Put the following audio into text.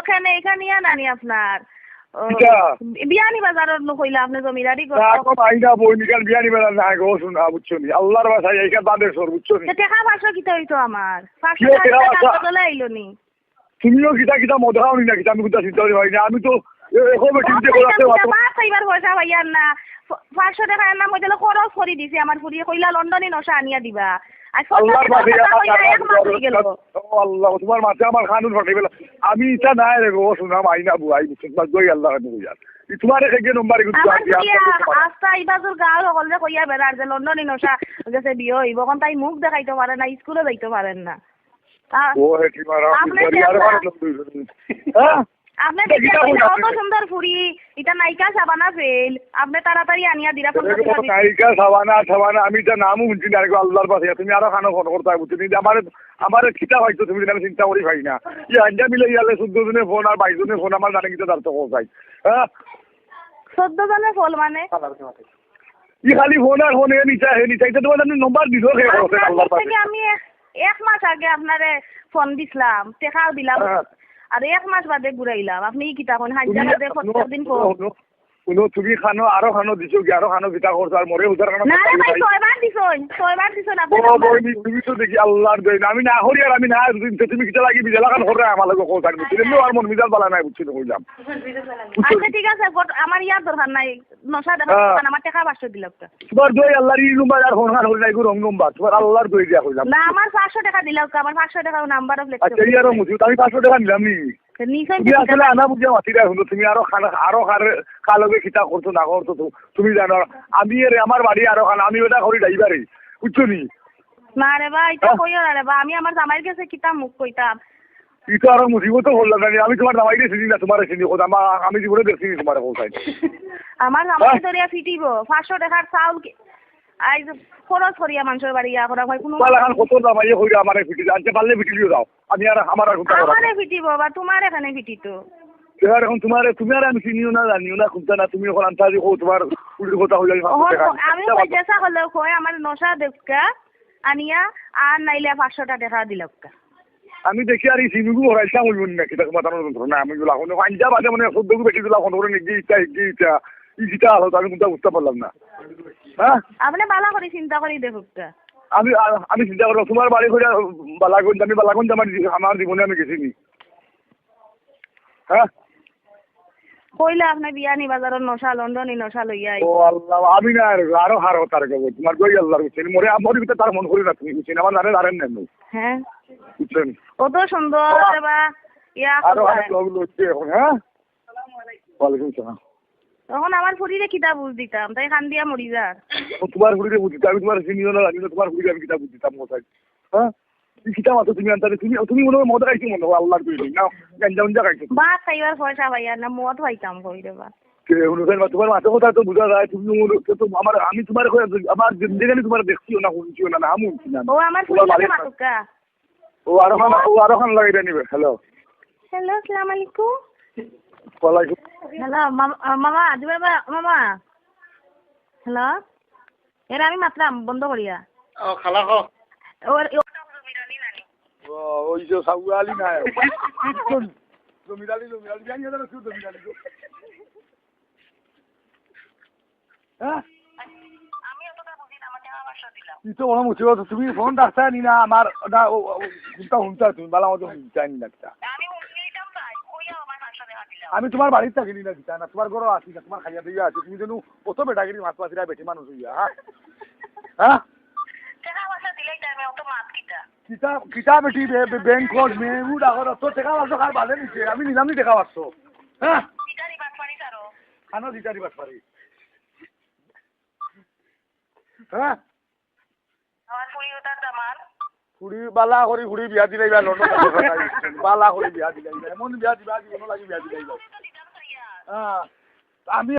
ওখানে এখানে নানি আপনার বিয়ানি বাজারের লোক হইলা আপনি জমিদারি আইনা বইনিকার বিয়ানি বাজার না গো শুনা বুঝছো নি আল্লাহর বাসায় এইখান বাদের সর বুঝছো নি টাকা 500 কিতা হইতো আমার 500 টাকা তোলা আইলো নি তুমিও কিতা কিতা মদ খাওনি না কিতা আমি কোথা চিন্তা করি ভাই না আমি তো এখনো চিন্তা করে আছে এইবার পয়সা ভাইয়ার না 500 টাকা নাম হইলে খরচ করে দিছি আমার ফুরিয়ে কইলা লন্ডনে নশা আনিয়া দিবা আল্লাহ তোমার মাঝে আমার খানুন ফাটাই পেলা আমি ইচ্ছা নাই রে গো শুনাম আইনা বুয়াই বুঝছো আল্লাহ তোমার নম্বর আস্তা ইবাজুর গাঁর সকলে কইয়া বেড়ার যে লন্ডনে নশা গেছে বিয়ে হইব এখন তাই মুখ দেখাইতে পারে না স্কুলে যাইতে পারেন না আপনি কত সুন্দর ফুরি এটা নায়িকা সাবানা ফেল আপনি তাড়াতাড়ি আনিয়া দিরা নায়িকা সাবানা আমি এটা নামও শুনছি না আল্লাহর পাশে তুমি আরো খানো ফোন করতে বুঝছো আমার খিতা হয়তো তুমি আমি চিন্তা করি ভাই না ই আঞ্জা মিলে ইয়ালে 14 জনের ফোন আর 22 জনের ফোন আমার জানে কিতা দাঁড়তে কোথায় হ্যাঁ 14 জনের ফোন মানে ই খালি ফোন আর ফোন নিচাইতে তোমার আমি নম্বর দিছো আল্লাহর পাশে আমি 1 মাস আগে আপনারে ফোন দিছিলাম টাকাও দিলাম আর 1 মাস বাদে ঘুরাইলাম আপনি কিতা কোন হাজার বাদে 70 দিন পর কোনো তুমি খানো আরো খানো দিছো কি আরো খানো কিতা করছ আর মরে উজার খানো না ভাই 6 বার দিছন আপনি তুমি তো দেখি আল্লাহর দই আমি না হরি আর আমি না তুমি কিতা লাগি বিজলা খান করে আমার লাগে কোথার মিছিল এমনি আর মন মিজাল বালা নাই বুঝছি কইলাম আচ্ছা ঠিক আছে আমার ইয়ার দরকার নাই নশা দেখা আমার টাকা 500 দিলাম তোমার দই আল্লাহর ই নম্বর আর ফোন হরি নাই গো রং নম্বর তোমার আল্লাহর দই দিয়া কইলাম না আমার 500 টাকা দিলাম আমার 500 টাকা নাম্বার অফ লেখা আচ্ছা ইয়ারও মুজি আমি 500 টাকা নিলাম নি তুমি আসলে আনা বুঝে মাতিরা হলো তুমি আরো খালগে খিতা করছো না করছো তুমি জানো আমি আমার বাড়ি আরো খানা আমি ওটা করি ড্রাইভারে বুঝছো নি না রে ভাই এটা কইও না রে ভাই আমি আমার জামাইর কাছে কিতা মুখ কইতাম এটা আরো মুসিবত হল না আমি তোমার জামাইরে চিনি না তোমার চিনি কথা আমি জীবনে দেখছি তোমার কোথায় আমার জামাই ধরিয়া ফিটিব 500 টাকার চাউল আই খরচ করিয়া মানুষের বাড়ি ইয়া করা হয় কোনো বালাখান কত জামাইয়ে কইরা আমারে ফিটি জানতে পারলে ফিটিলিও দাও আমি আর আমার আর কথা আমারে ফিটিব বা তোমার এখানে ফিটিতো এবার এখন তুমি আর আমি চিনিও না জানিও না খুঁজতে না তুমি এখন আন্তাজি কো তোমার উল্টো কথা হইল আমি যেসা হলো কই আমার নশা দেখা আনিয়া আর নাইলে 500 টাকা দিলাম আমি দেখি আর এই সিনুগু হরাইছাম হইব না কিটা মাতানোর যন্ত্র না আমি গুলা এখন আঞ্জা বাদে মানে 14 বেটি দিলা ফোন করে নিয়ে ইটা ইটা হলো আমি কোনটা বুঝতে পারলাম না হ্যাঁ আপনি বালা করে চিন্তা করি দেখুকটা আমি চিন্তা করব তোমার বাড়ি করে বালাগঞ্জ আমি বালাগঞ্জ আমার জীবনে আমি গেছিনি হ্যাঁ কইলা আপনি বিয়ানি বাজারের নশা লন্ডনে নশা লইয়া ও আল্লাহ আমি না আরো হার হতার গো তোমার কই আল্লাহর কাছে মরে আমার ভিতরে তার মন করি না তুমি বুঝছেন আমার জানেন না হ্যাঁ বুঝছেন কত সুন্দর দেবা ইয়া আরো অনেক লোক হচ্ছে এখন হ্যাঁ আসসালামু আলাইকুম ওয়ালাইকুম সালাম তখন আমার ফুরিরে কিতা বুঝ দিতাম তাই খান দিয়া মরি যা তোমার ফুরিরে বুঝ দিতাম আমি তোমার চিনিও না জানি না তোমার ফুরিরে আমি কিতা বুঝ দিতাম কোথায় হ্যাঁ কিতা মাতো তুমি আনতে তুমি মনে হয় মদ খাইছো মনে হয় আল্লাহর কই না গাঞ্জা খাইছো বা খাইবার পয়সা ভাইয়া না মদ খাইতাম কই রে বা কে অনুসার তোমার মাথা কথা তো বুঝা যায় তুমি তো আমার আমি তোমার আমার জিন্দেগানি তোমার দেখছিও না শুনছিও না আমি শুনছি না ও আমার ফুরিরে মাতুকা ও আরো খান লাগাইতে নিবে হ্যালো আসসালামু আলাইকুম ওয়ালাইকুম হ্যালো মামা দিবা মামা হ্যালো এর আমি মাত্রাম বন্ধ করিয়া ও খালা কো ওই যে সাউয়ালি না জমিদারি জানি না শুধু জমিদারি হ্যাঁ আমি ওটা বুঝি না আমাকে 500 দিলাম তো ওনা মুছিও তুমি ফোন রাখতা নি না আমার ওটা হুনতা তুমি বালা মতো হুনতা নি না আমি হুনলিতাম তাই কইয়া আমার 500 টাকা দিলাম আমি তোমার বাড়িতে থাকিনি না দিতা না তোমার ঘরও আসি না তোমার খাইয়া দিয়া আছে তুমি যেন কত বেটাগিরি মাছ পাছিরা বেটি মানুষ হইয়া হ্যাঁ টাকা 500 দিলাই টাইমে অত মাত কিতা বেটি ব্যাংকত মেহু ডাকর তো টাকা পাঁচশো খার বাদে নিছে আমি নিলাম নি টাকা পাঁচশো হ্যাঁ খানো দিতারি বাট পারি হ্যাঁ ফুড়ি বালা করি ফুড়ি বিয়া দিলাই বা লন্ডন বালা করি বিয়া দিলাই এমন বিয়া দিবা জীবন লাগি বিয়া দিলাই হ্যাঁ আমি